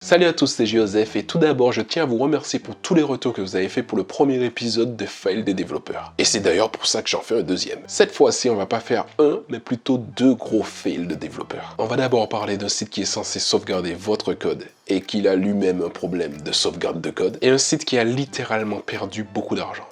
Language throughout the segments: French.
Salut à tous, c'est Joseph et tout d'abord je tiens à vous remercier pour tous les retours que vous avez fait pour le premier épisode de Fail des développeurs. Et c'est d'ailleurs pour ça que j'en fais un deuxième. Cette fois-ci on va pas faire un, mais plutôt deux gros fails de développeurs. On va d'abord parler d'un site qui est censé sauvegarder votre code et qu'il a lui-même un problème de sauvegarde de code. Et un site qui a littéralement perdu beaucoup d'argent.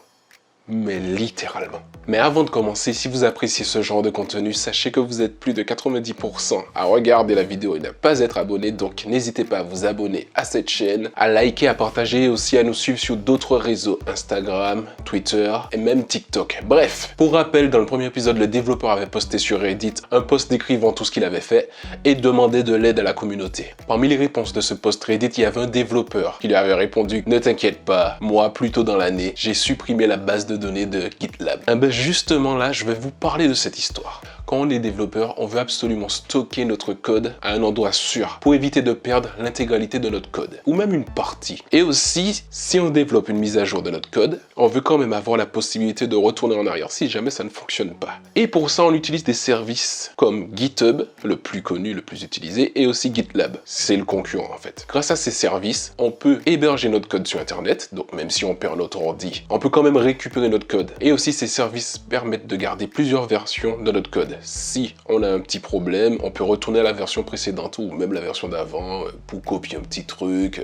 Mais littéralement. Mais avant de commencer, si vous appréciez ce genre de contenu, sachez que vous êtes plus de 90% à regarder la vidéo et ne pas être abonné, donc n'hésitez pas à vous abonner à cette chaîne, à liker, à partager et aussi à nous suivre sur d'autres réseaux, Instagram, Twitter et même TikTok. Bref, pour rappel, dans le premier épisode, le développeur avait posté sur Reddit un post décrivant tout ce qu'il avait fait et demandait de l'aide à la communauté. Parmi les réponses de ce post Reddit, il y avait un développeur qui lui avait répondu « Ne t'inquiète pas, moi, plus tôt dans l'année, j'ai supprimé la base de données de GitLab. » Justement là, je vais vous parler de cette histoire. Quand on est développeur, on veut absolument stocker notre code à un endroit sûr pour éviter de perdre l'intégralité de notre code, ou même une partie. Et aussi, si on développe une mise à jour de notre code, on veut quand même avoir la possibilité de retourner en arrière si jamais ça ne fonctionne pas. Et pour ça, on utilise des services comme GitHub, le plus connu, le plus utilisé, et aussi GitLab. C'est le concurrent en fait. Grâce à ces services, on peut héberger notre code sur Internet, donc même si on perd notre ordi, on peut quand même récupérer notre code. Et aussi, ces services permettent de garder plusieurs versions de notre code. Si on a un petit problème, on peut retourner à la version précédente ou même la version d'avant pour copier un petit truc.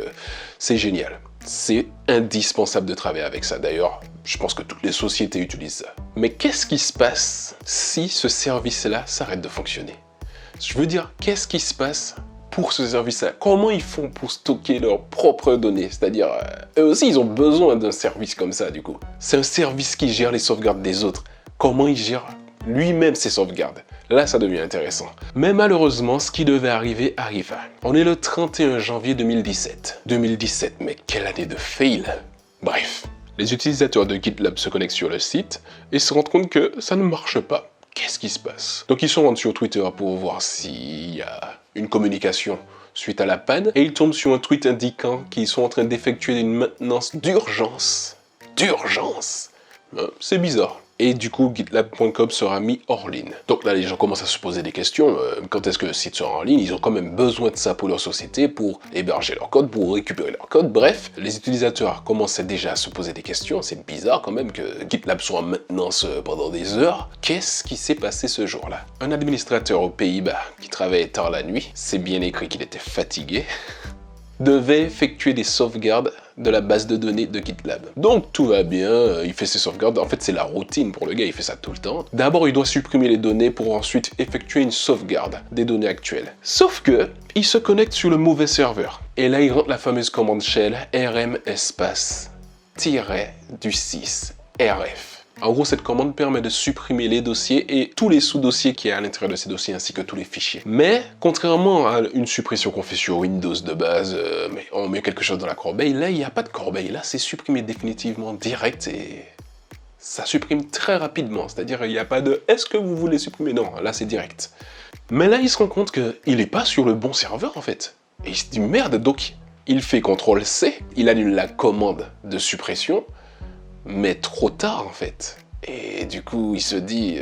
C'est génial. C'est indispensable de travailler avec ça. D'ailleurs, je pense que toutes les sociétés utilisent ça. Mais qu'est-ce qui se passe si ce service-là s'arrête de fonctionner? Je veux dire, qu'est-ce qui se passe pour ce service-là? Comment ils font pour stocker leurs propres données? C'est-à-dire, eux aussi, ils ont besoin d'un service comme ça, du coup. C'est un service qui gère les sauvegardes des autres. Comment il gère lui-même ses sauvegardes? Là, ça devient intéressant. Mais malheureusement, ce qui devait arriver arriva. On est le 31 janvier 2017. 2017, mais quelle année de fail! Bref, les utilisateurs de GitLab se connectent sur le site et se rendent compte que ça ne marche pas. Qu'est-ce qui se passe? Donc ils se rendent sur Twitter pour voir s'il y a une communication suite à la panne et ils tombent sur un tweet indiquant qu'ils sont en train d'effectuer une maintenance d'urgence. D'urgence! C'est bizarre. Et du coup, GitLab.com sera mis hors ligne. Donc là, les gens commencent à se poser des questions. Quand est-ce que le site sera en ligne? Ils ont quand même besoin de ça pour leur société, pour héberger leur code, pour récupérer leur code. Bref, les utilisateurs commençaient déjà à se poser des questions. C'est bizarre quand même que GitLab soit en maintenance pendant des heures. Qu'est-ce qui s'est passé ce jour-là? Un administrateur aux Pays-Bas qui travaillait tard la nuit, c'est bien écrit qu'il était fatigué, devait effectuer des sauvegardes de la base de données de GitLab. Donc tout va bien, il fait ses sauvegardes, en fait c'est la routine pour le gars, il fait ça tout le temps. D'abord il doit supprimer les données pour ensuite effectuer une sauvegarde des données actuelles. Sauf que, il se connecte sur le mauvais serveur. Et là il rentre la fameuse commande shell rm espace -du6 rf. En gros, cette commande permet de supprimer les dossiers et tous les sous-dossiers qu'il y a à l'intérieur de ces dossiers ainsi que tous les fichiers. Mais, contrairement à une suppression qu'on fait sur Windows de base, mais on met quelque chose dans la corbeille, là, il n'y a pas de corbeille. Là, c'est supprimé définitivement direct et ça supprime très rapidement. C'est-à-dire, il n'y a pas de « est-ce que vous voulez supprimer ?» Non, là, c'est direct. Mais là, il se rend compte qu'il n'est pas sur le bon serveur, en fait. Et il se dit « merde !» Donc, il fait CTRL-C, il annule la commande de suppression, mais trop tard en fait. Et du coup, il se dit,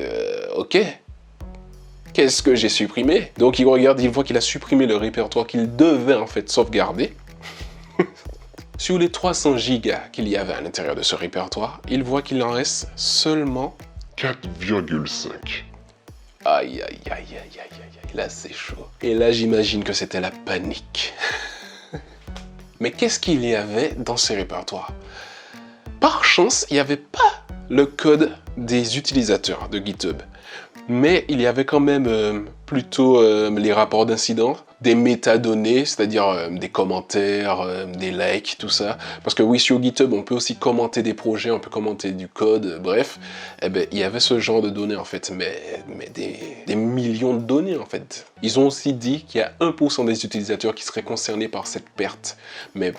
ok, qu'est-ce que j'ai supprimé? Donc il regarde, il voit qu'il a supprimé le répertoire qu'il devait en fait sauvegarder. Sur les 300 gigas qu'il y avait à l'intérieur de ce répertoire, il voit qu'il en reste seulement 4,5. Aïe, aïe, aïe, aïe, aïe, aïe, là c'est chaud. Et là j'imagine que c'était la panique. Mais qu'est-ce qu'il y avait dans ces répertoires? Par chance, il n'y avait pas le code des utilisateurs de GitHub, mais il y avait quand même plutôt les rapports d'incidents, des métadonnées, c'est-à-dire des commentaires, des likes, tout ça. Parce que oui, sur GitHub, on peut aussi commenter des projets, on peut commenter du code, bref. Eh ben, il y avait ce genre de données en fait, mais des millions de données en fait. Ils ont aussi dit qu'il y a 1% des utilisateurs qui seraient concernés par cette perte, mais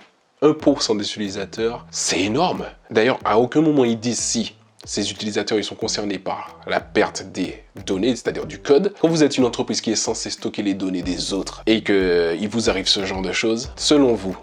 1% des utilisateurs, c'est énorme. D'ailleurs, à aucun moment ils disent si ces utilisateurs ils sont concernés par la perte des données, c'est-à-dire du code. Quand vous êtes une entreprise qui est censée stocker les données des autres et qu'il vous arrive ce genre de choses, selon vous,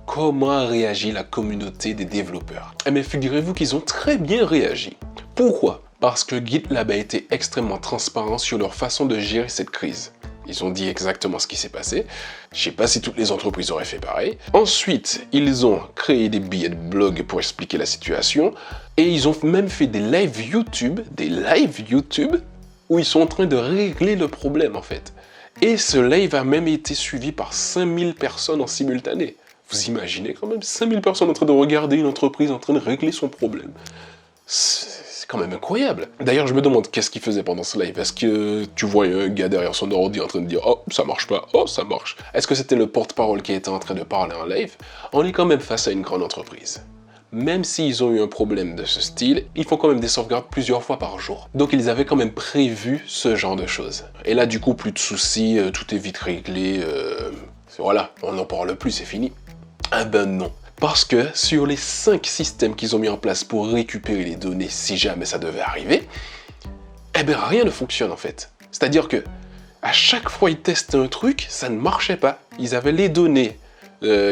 comment a réagi la communauté des développeurs? Eh bien, figurez-vous qu'ils ont très bien réagi. Pourquoi? Parce que GitLab a été extrêmement transparent sur leur façon de gérer cette crise. Ils ont dit exactement ce qui s'est passé. Je sais pas si toutes les entreprises auraient fait pareil. Ensuite, ils ont créé des billets de blog pour expliquer la situation. Et ils ont même fait des live YouTube, où ils sont en train de régler le problème en fait. Et ce live a même été suivi par 5000 personnes en simultané. Vous imaginez quand même 5000 personnes en train de regarder une entreprise en train de régler son problème. C'est quand même incroyable. D'ailleurs, je me demande qu'est-ce qu'il faisait pendant ce live. Est-ce que tu voyais un gars derrière son ordi en train de dire « Oh, ça marche pas, oh, ça marche ». Est-ce que c'était le porte-parole qui était en train de parler en live? On est quand même face à une grande entreprise. Même s'ils ont eu un problème de ce style, ils font quand même des sauvegardes plusieurs fois par jour. Donc ils avaient quand même prévu ce genre de choses. Et là, du coup, plus de soucis, tout est vite réglé. Voilà, on n'en parle plus, c'est fini. Ah ben non. Parce que sur les 5 systèmes qu'ils ont mis en place pour récupérer les données si jamais ça devait arriver, eh ben rien ne fonctionne en fait. C'est-à-dire que à chaque fois ils testaient un truc, ça ne marchait pas. Ils avaient les données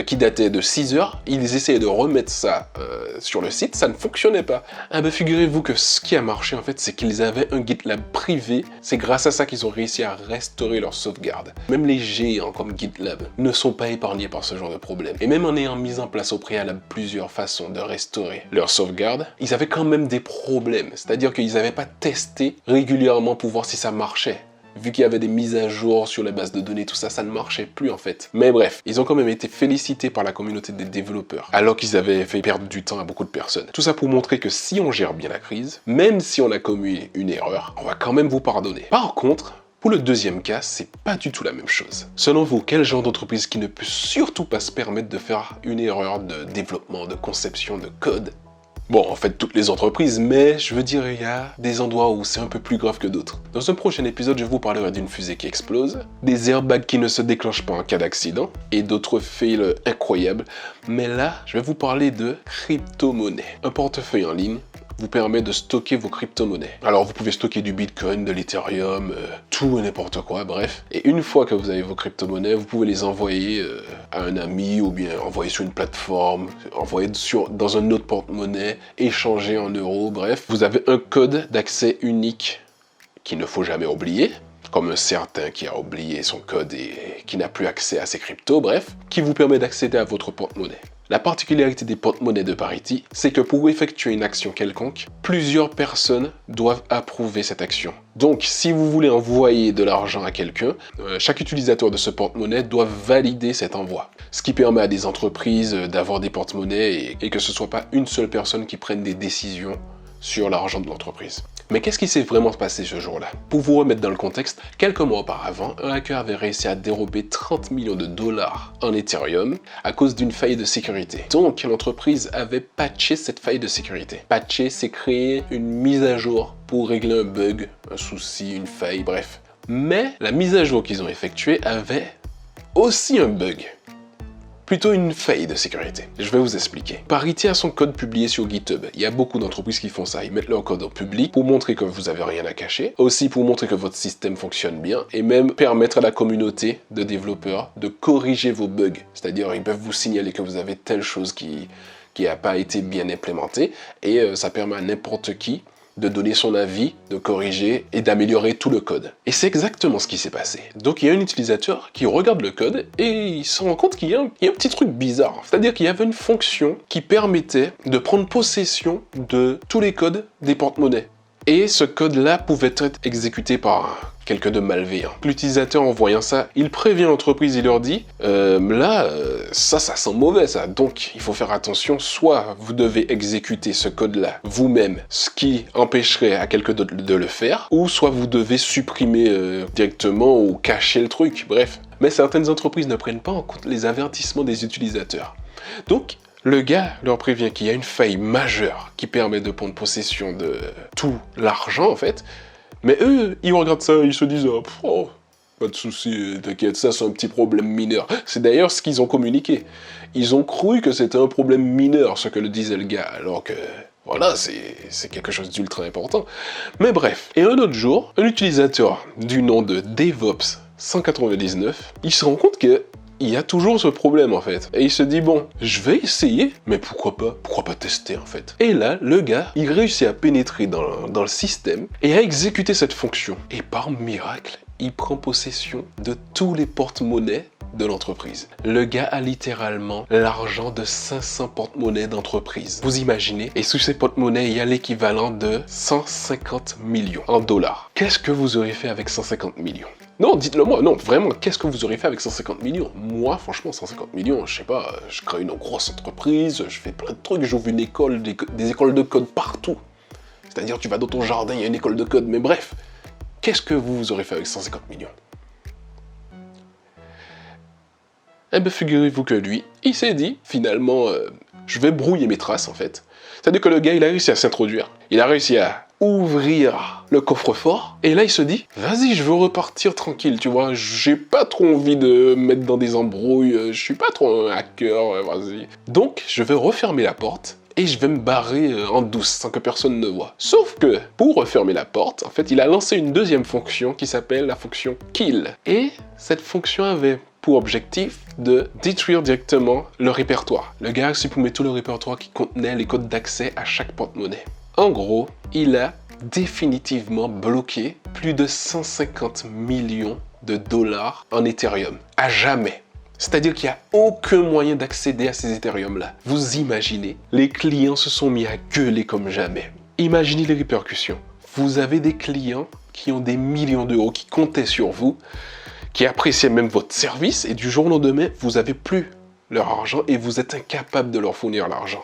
qui dataient de 6 heures, ils essayaient de remettre ça sur le site, ça ne fonctionnait pas. Ah ben figurez-vous que ce qui a marché en fait, c'est qu'ils avaient un GitLab privé, c'est grâce à ça qu'ils ont réussi à restaurer leur sauvegarde. Même les géants comme GitLab ne sont pas épargnés par ce genre de problème. Et même en ayant mis en place au préalable plusieurs façons de restaurer leur sauvegarde, ils avaient quand même des problèmes. C'est-à-dire qu'ils n'avaient pas testé régulièrement pour voir si ça marchait. Vu qu'il y avait des mises à jour sur les bases de données, tout ça, ça ne marchait plus en fait. Mais bref, ils ont quand même été félicités par la communauté des développeurs, alors qu'ils avaient fait perdre du temps à beaucoup de personnes. Tout ça pour montrer que si on gère bien la crise, même si on a commis une erreur, on va quand même vous pardonner. Par contre, pour le deuxième cas, c'est pas du tout la même chose. Selon vous, quel genre d'entreprise qui ne peut surtout pas se permettre de faire une erreur de développement, de conception, de code? Bon, en fait, toutes les entreprises, mais je veux dire, il y a des endroits où c'est un peu plus grave que d'autres. Dans un prochain épisode, je vous parlerai d'une fusée qui explose, des airbags qui ne se déclenchent pas en cas d'accident, et d'autres fails incroyables. Mais là, je vais vous parler de crypto-monnaie. Un portefeuille en ligne vous permet de stocker vos crypto-monnaies. Alors vous pouvez stocker du Bitcoin, de l'Ethereum, tout et n'importe quoi, bref. Et une fois que vous avez vos crypto-monnaies, vous pouvez les envoyer à un ami ou bien envoyer sur une plateforme, envoyer dans un autre porte-monnaie, échanger en euros, bref. Vous avez un code d'accès unique qu'il ne faut jamais oublier, comme un certain qui a oublié son code et qui n'a plus accès à ses cryptos, bref, qui vous permet d'accéder à votre porte-monnaie. La particularité des porte-monnaies de Parity, c'est que pour effectuer une action quelconque, plusieurs personnes doivent approuver cette action. Donc, si vous voulez envoyer de l'argent à quelqu'un, chaque utilisateur de ce porte-monnaie doit valider cet envoi. Ce qui permet à des entreprises d'avoir des porte-monnaies et que ce ne soit pas une seule personne qui prenne des décisions sur l'argent de l'entreprise. Mais qu'est-ce qui s'est vraiment passé ce jour-là? Pour vous remettre dans le contexte, quelques mois auparavant, un hacker avait réussi à dérober 30 millions de dollars en Ethereum à cause d'une faille de sécurité. Donc, l'entreprise avait patché cette faille de sécurité. Patcher, c'est créer une mise à jour pour régler un bug, un souci, une faille, bref. Mais la mise à jour qu'ils ont effectuée avait aussi un bug. Plutôt une faille de sécurité. Je vais vous expliquer. Parity a son code publié sur GitHub. Il y a beaucoup d'entreprises qui font ça. Ils mettent leur code en public pour montrer que vous n'avez rien à cacher. Aussi pour montrer que votre système fonctionne bien. Et même permettre à la communauté de développeurs de corriger vos bugs. C'est-à-dire, ils peuvent vous signaler que vous avez telle chose qui n'a pas été bien implémentée. Et ça permet à n'importe qui de donner son avis, de corriger et d'améliorer tout le code. Et c'est exactement ce qui s'est passé. Donc il y a un utilisateur qui regarde le code et il se rend compte qu'il y a un petit truc bizarre. C'est-à-dire qu'il y avait une fonction qui permettait de prendre possession de tous les codes des porte-monnaies. Et ce code-là pouvait être exécuté par quelqu'un de malveillant. L'utilisateur, en voyant ça, il prévient l'entreprise, il leur dit ça sent mauvais ça, donc il faut faire attention, soit vous devez exécuter ce code-là vous-même, ce qui empêcherait à quelqu'un d'autre de le faire, ou soit vous devez supprimer directement ou cacher le truc, bref. Mais certaines entreprises ne prennent pas en compte les avertissements des utilisateurs. Donc, le gars leur prévient qu'il y a une faille majeure qui permet de prendre possession de tout l'argent en fait, mais eux, ils regardent ça, ils se disent « Oh, pas de souci, t'inquiète, ça c'est un petit problème mineur ». C'est d'ailleurs ce qu'ils ont communiqué. Ils ont cru que c'était un problème mineur, ce que le disait le gars, alors que voilà, c'est quelque chose d'ultra important. Mais bref, et un autre jour, un utilisateur du nom de DevOps 199, il se rend compte que il y a toujours ce problème en fait. Et il se dit bon, je vais essayer, mais pourquoi pas tester en fait. Et là, le gars, il réussit à pénétrer dans le système et à exécuter cette fonction. Et par miracle, il prend possession de tous les porte-monnaies de l'entreprise. Le gars a littéralement l'argent de 500 porte-monnaies d'entreprise. Vous imaginez? Et sous ces porte-monnaies, il y a l'équivalent de 150 millions en dollars. Qu'est-ce que vous aurez fait avec 150 millions? Non, dites-le moi. Non, vraiment, qu'est-ce que vous aurez fait avec 150 millions? Moi, franchement, 150 millions, je sais pas, je crée une grosse entreprise, je fais plein de trucs, j'ouvre une école, des écoles de code partout. C'est-à-dire, tu vas dans ton jardin, il y a une école de code, mais bref. Qu'est-ce que vous aurez fait avec 150 millions? Eh bien, figurez-vous que lui, il s'est dit, finalement, je vais brouiller mes traces, en fait. C'est-à-dire que le gars, il a réussi à s'introduire. Il a réussi à ouvrir le coffre-fort. Et là, il se dit, vas-y, je veux repartir tranquille, tu vois. J'ai pas trop envie de me mettre dans des embrouilles. Je suis pas trop un hacker, vas-y. Donc, je vais refermer la porte. Et je vais me barrer en douce, sans que personne ne voie. Sauf que, pour refermer la porte, en fait, il a lancé une deuxième fonction qui s'appelle la fonction kill. Et cette fonction avait pour objectif de détruire directement le répertoire. Le gars a supprimé tout le répertoire qui contenait les codes d'accès à chaque porte-monnaie. En gros, il a définitivement bloqué plus de 150 millions de dollars en Ethereum. À jamais. C'est-à-dire qu'il n'y a aucun moyen d'accéder à ces Ethereum-là. Vous imaginez, les clients se sont mis à gueuler comme jamais. Imaginez les répercussions. Vous avez des clients qui ont des millions d'euros, qui comptaient sur vous, qui appréciaient même votre service, et du jour au lendemain, vous n'avez plus leur argent et vous êtes incapable de leur fournir l'argent.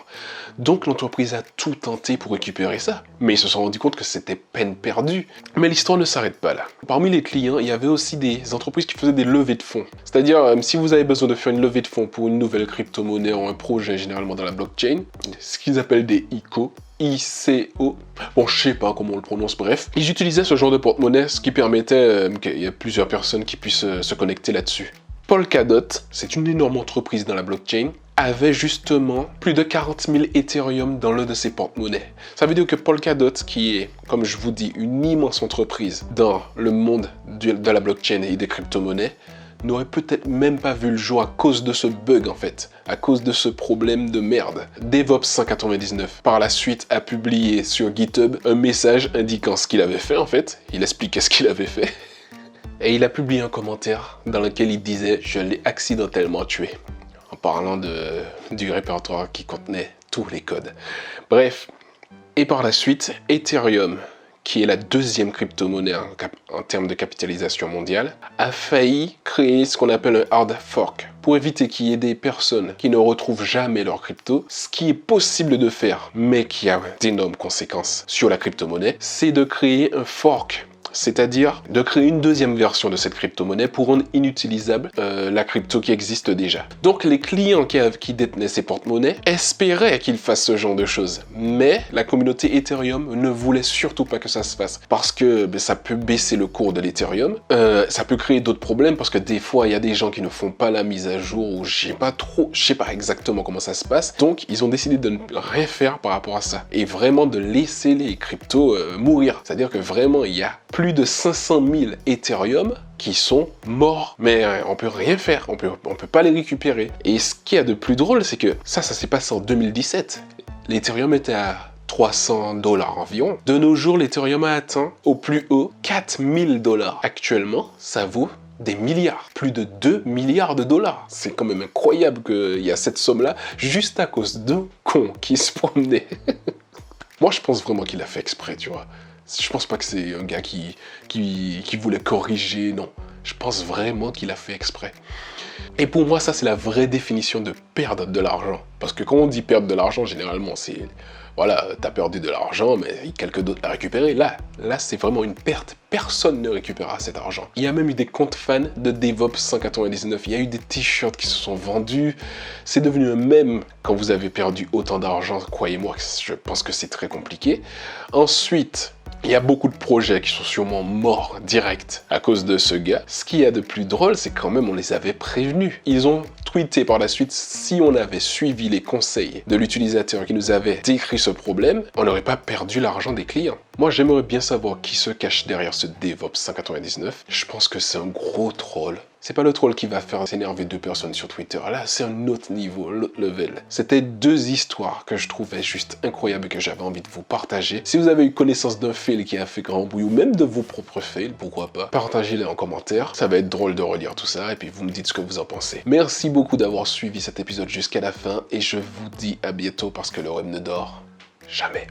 Donc l'entreprise a tout tenté pour récupérer ça. Mais ils se sont rendus compte que c'était peine perdue. Mais l'histoire ne s'arrête pas là. Parmi les clients, il y avait aussi des entreprises qui faisaient des levées de fonds. C'est-à-dire, si vous avez besoin de faire une levée de fonds pour une nouvelle crypto-monnaie ou un projet généralement dans la blockchain, ce qu'ils appellent des ICO, ICO, bon je sais pas comment on le prononce, bref. Ils utilisaient ce genre de porte-monnaie, ce qui permettait qu'il y ait plusieurs personnes qui puissent se connecter là-dessus. Polkadot, c'est une énorme entreprise dans la blockchain, avait justement plus de 40 000 Ethereum dans l'un de ses porte-monnaies. Ça veut dire que Polkadot, qui est, comme je vous dis, une immense entreprise dans le monde de la blockchain et des crypto-monnaies, n'aurait peut-être même pas vu le jour à cause de ce bug en fait, à cause de ce problème de merde. DevOps 199 par la suite a publié sur GitHub un message indiquant ce qu'il avait fait en fait, il expliquait ce qu'il avait fait. Et il a publié un commentaire dans lequel il disait « Je l'ai accidentellement tué », en parlant du répertoire qui contenait tous les codes. Bref, et par la suite, Ethereum, qui est la deuxième crypto-monnaie en termes de capitalisation mondiale, a failli créer ce qu'on appelle un hard fork, pour éviter qu'il y ait des personnes qui ne retrouvent jamais leur crypto. Ce qui est possible de faire, mais qui a d'énormes conséquences sur la crypto-monnaie, c'est de créer un fork. C'est-à-dire de créer une deuxième version de cette crypto-monnaie pour rendre inutilisable la crypto qui existe déjà. Donc les clients qui détenaient ces porte-monnaies espéraient qu'ils fassent ce genre de choses. Mais la communauté Ethereum ne voulait surtout pas que ça se fasse. Parce que ça peut baisser le cours de l'Ethereum. Ça peut créer d'autres problèmes parce que des fois, il y a des gens qui ne font pas la mise à jour ou je sais pas exactement comment ça se passe. Donc ils ont décidé de ne rien faire par rapport à ça. Et vraiment de laisser les cryptos mourir. C'est-à-dire que vraiment, il y a plus de 500 000 Ethereum qui sont morts. Mais on peut rien faire, on peut pas les récupérer. Et ce qu'il y a de plus drôle, c'est que ça s'est passé en 2017. L'Ethereum était à 300 $ environ. De nos jours, l'Ethereum a atteint au plus haut 4000 $. Actuellement, ça vaut des milliards, plus de 2 milliards de dollars. C'est quand même incroyable qu'il y a cette somme-là, juste à cause d'un con qui se promenait. Moi, je pense vraiment qu'il a fait exprès, tu vois. Je pense pas que c'est un gars qui voulait corriger, non. Je pense vraiment qu'il a fait exprès. Et pour moi, ça, c'est la vraie définition de perdre de l'argent. Parce que quand on dit perdre de l'argent, généralement, c'est... Voilà, t'as perdu de l'argent, mais il y a quelqu'un d'autre à récupérer. Là, c'est vraiment une perte. Personne ne récupérera cet argent. Il y a même eu des comptes fans de DevOps 199. Il y a eu des t-shirts qui se sont vendus. C'est devenu un mème quand vous avez perdu autant d'argent. Croyez-moi, je pense que c'est très compliqué. Ensuite, il y a beaucoup de projets qui sont sûrement morts direct à cause de ce gars. Ce qu'il y a de plus drôle, c'est quand même on les avait prévenus. Ils ont tweeté par la suite, si on avait suivi les conseils de l'utilisateur qui nous avait décrit ce problème, on n'aurait pas perdu l'argent des clients. Moi, j'aimerais bien savoir qui se cache derrière ce DevOps 199. Je pense que c'est un gros troll. C'est pas le troll qui va faire s'énerver 2 personnes sur Twitter. Là, c'est un autre niveau, un autre level. C'était 2 histoires que je trouvais juste incroyables et que j'avais envie de vous partager. Si vous avez eu connaissance d'un fail qui a fait grand bruit ou même de vos propres fails, pourquoi pas, partagez-les en commentaire. Ça va être drôle de relire tout ça et puis vous me dites ce que vous en pensez. Merci beaucoup d'avoir suivi cet épisode jusqu'à la fin et je vous dis à bientôt parce que le web ne dort jamais.